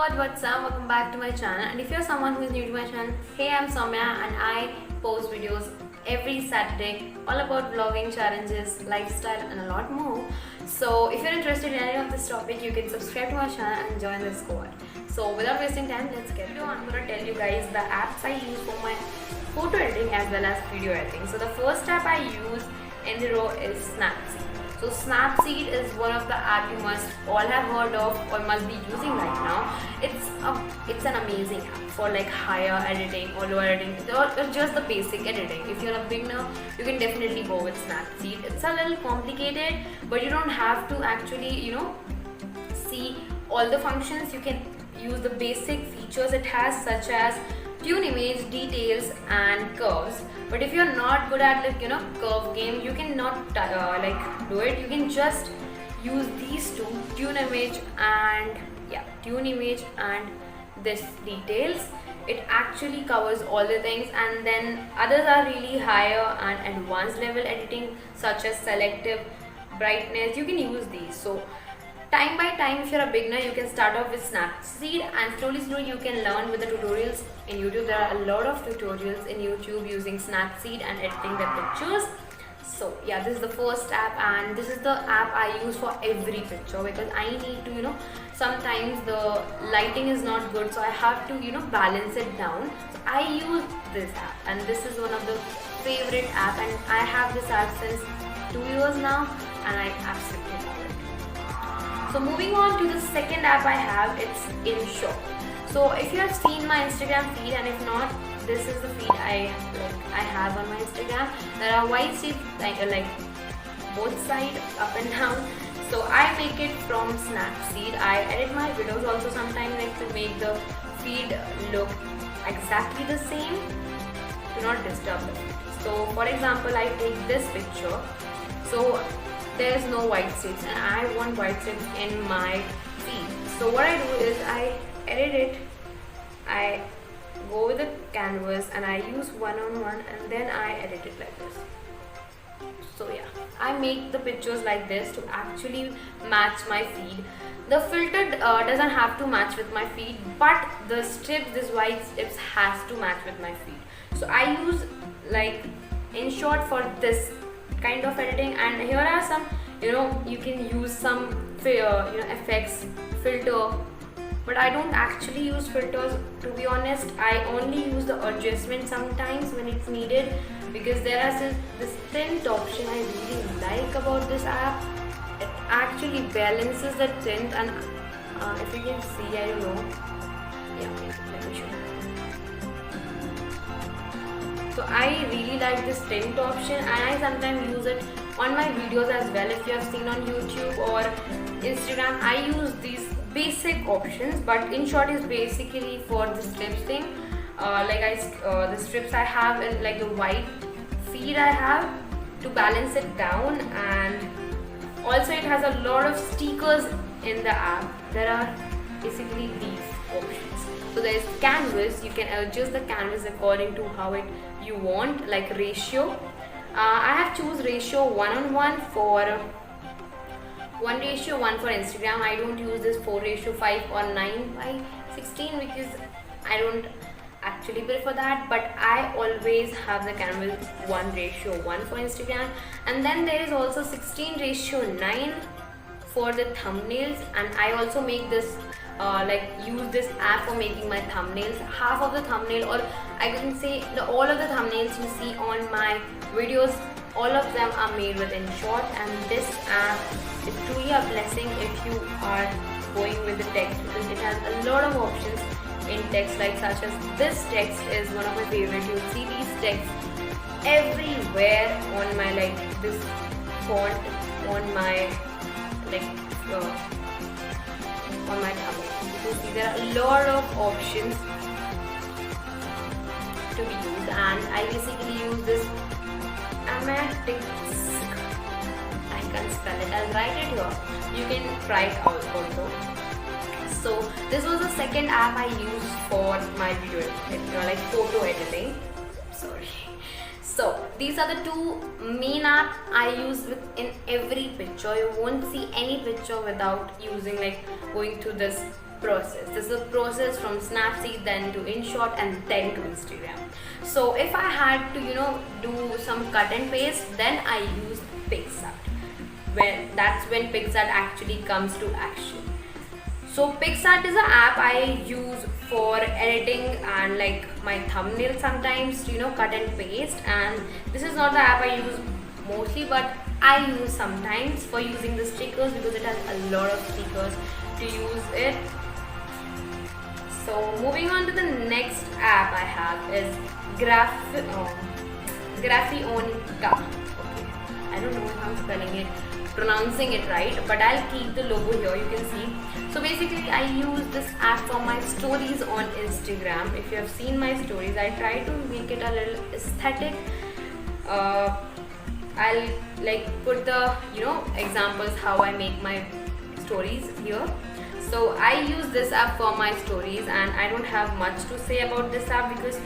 what, what's up? Welcome back to my channel. And if you're someone who is new to my channel, hey, I'm Somya and I post videos every Saturday all about vlogging, challenges, lifestyle and a lot more. So if you're interested in any of this topic, you can subscribe to my channel and join the squad. So without wasting time, let's get into it. I'm going to tell you guys the apps I use for my photo editing as well as video editing. So the first app I use in the row is Snapseed. So Snapseed is one of the apps you must all have heard of or must be using right now. It's an amazing app for like higher editing or lower editing or just the basic editing. If you're a beginner, you can definitely go with Snapseed. It's a little complicated, but you don't have to actually, see all the functions. You can use the basic features it has, such as tune image, details and curves. But if you're not good at curve game, you cannot do it. You can just use these two, tune image and this details. It actually covers all the things, and then others are really higher and advanced level editing, such as selective brightness. You can use these. So time by time, if you're a beginner, you can start off with Snapseed, and slowly you can learn with the tutorials in YouTube. There are a lot of tutorials in YouTube using Snapseed and editing the pictures. So yeah, this is the first app, and this is the app I use for every picture because I need to, sometimes the lighting is not good, so I have to, balance it down. So I use this app, and this is one of the favorite app, and I have this app since 2 years now, and I absolutely love it. So moving on to the second app I have, it's InShot. So if you have seen my Instagram feed, and if not, this is the feed I have on my Instagram. There are white strips like both sides, up and down. So I make it from Snapseed. I edit my videos also sometimes to make the feed look exactly the same, to not disturb the feed. So for example, I take this picture. So there is no white strips, and I want white strips in my feed. So what I do is I edit it. I go with the canvas and I use one-on-one, and then I edit it like this. So yeah, I make the pictures like this to actually match my feed. The filter doesn't have to match with my feed, but the strips, this white strips, has to match with my feed. So I use InShot for this kind of editing, and here are some, you can use some effects, filter. But I don't actually use filters, to be honest. I only use the adjustment sometimes when it's needed, because there is this tint option I really like about this app. It actually balances the tint, and if you can see, I don't know. Yeah, let me show you. So I really like this tint option, and I sometimes use it on my videos as well. If you have seen on YouTube or Instagram, I use these basic options, but InShot is basically for the strips thing. The strips I have in the white feed I have to balance it down, and also it has a lot of stickers in the app. There are basically these options. So there is canvas. You can adjust the canvas according to how you want, like ratio. I have choose ratio 1:1 for 1:1 for Instagram. I don't use this 4:5 or 9:16 because I don't actually prefer that, but I always have the canvas 1:1 for Instagram. And then there is also 16:9 for the thumbnails, and I also make this use this app for making my thumbnails. Half of the thumbnail, or I can say all of the thumbnails you see on my videos, all of them are made with InShot, and this app is truly a blessing if you are going with the text, because it has a lot of options in text, such as this text is one of my favorite. You'll see these texts everywhere on my this font on my on my thumbnail. You can see there are a lot of options to be used, and I basically use this I can't spell it. I'll write it here. You can try it out also. So this was the second app I used for my video editing, photo editing. Sorry. So these are the two main apps I use in every picture. You won't see any picture without using going through this process. This is a process from Snapseed, then to InShot, and then to Instagram. So if I had to, do some cut and paste, then I use PicsArt. That's when PicsArt actually comes to action. So PicsArt is an app I use for editing and like my thumbnail sometimes to cut and paste, and this is not the app I use mostly, but I use sometimes for using the stickers because it has a lot of stickers to use it. So moving on to the next app I have is Grafionica. Okay. I don't know if I'm pronouncing it right, but I'll keep the logo here, you can see. So basically I use this app for my stories on Instagram. If you have seen my stories, I try to make it a little aesthetic. I'll like put the examples how I make my stories here. So I use this app for my stories, and I don't have much to say about this app because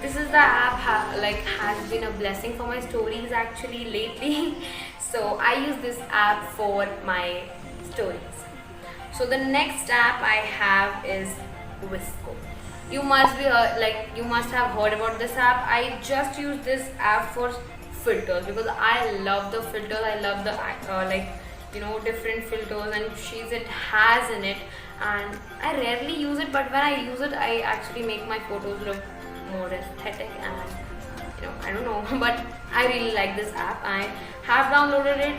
this is the app has been a blessing for my stories actually lately. So I use this app for my stories. So the next app I have is Blissful. You must have heard about this app. I just use this app for filters because I love the filters. I love the different filters and sheets it has in it, and I rarely use it, but when I use it I actually make my photos look more aesthetic, and I don't know but I really like this app. I have downloaded it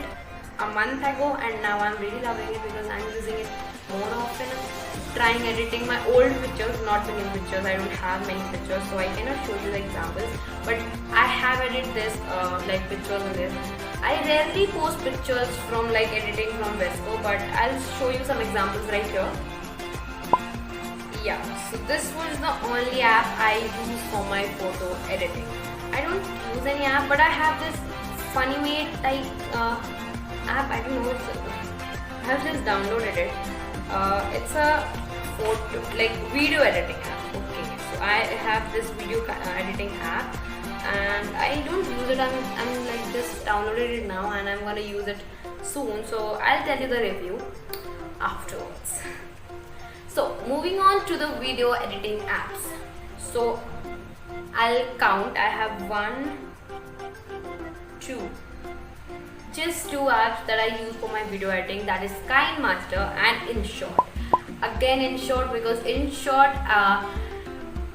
a month ago and now I'm really loving it because I'm using it more often. I'm trying editing my old pictures, not the new pictures. I don't have many pictures so I cannot show you the examples, but I have edited this pictures in this. I rarely post pictures from editing from Vesco, but I'll show you some examples right here. Yeah, so this was the only app I use for my photo editing. I don't use any app, but I have this Funnymate type app. I don't know, I have just downloaded it. It's a video editing app. Okay, so I have this video editing app and I don't use it. I'm just downloaded it now and I'm gonna use it soon. So I'll tell you the review afterwards. So moving on to the video editing apps. So I'll count. I have 1, 2, just 2 apps that I use for my video editing. That is KineMaster and InShot. Again InShot because InShot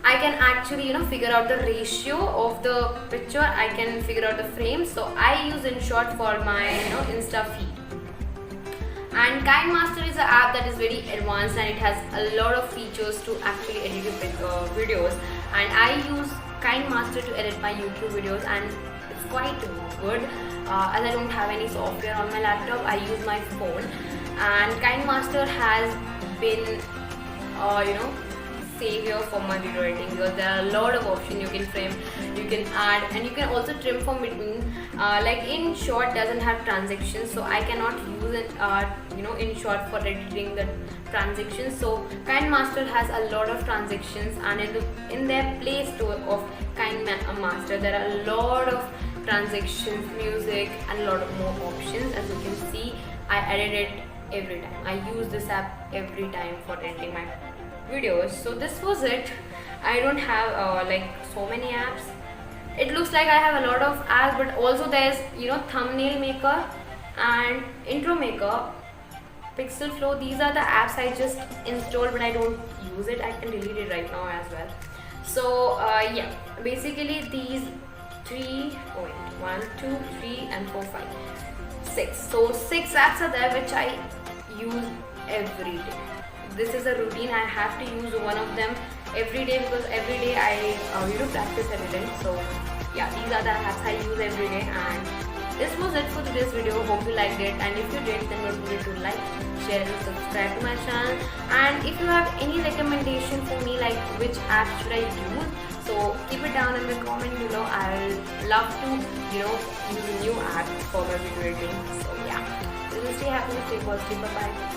I can actually figure out the ratio of the picture. I can figure out the frames. So I use InShot for my Insta feed. And KineMaster is an app that is very advanced and it has a lot of features to actually edit your videos. And I use KineMaster to edit my YouTube videos and it's quite good. As I don't have any software on my laptop, I use my phone. And KineMaster has been savior for my video editing because there are a lot of options. You can frame, you can add, and you can also trim from between. InShot doesn't have transactions, so I cannot use it InShot for editing the transactions. So KineMaster has a lot of transactions, and in their Play Store of KineMaster there are a lot of transactions, music, and a lot of more options. As you can see, I edit it every time. I use this app every time for editing my videos. So this was it. I don't have so many apps. It looks like I have a lot of apps, but also there's thumbnail maker and intro maker, Pixel Flow. These are the apps I just installed, but I don't use it. I can delete it right now as well. So yeah, basically these 1, 2, 3 and 4, 5, 6. So 6 apps are there which I use every day. This is a routine. I have to use one of them every day because every day I practice editing. So yeah, these are the apps I use every day. And this was it for today's video. Hope you liked it, and if you did, then don't forget to like, share and subscribe to my channel. And if you have any recommendation for me, like which app should I use, so keep it down in the comment below. I'll love to use a new app for my video editing. So yeah, stay happy, stay positive. Bye bye.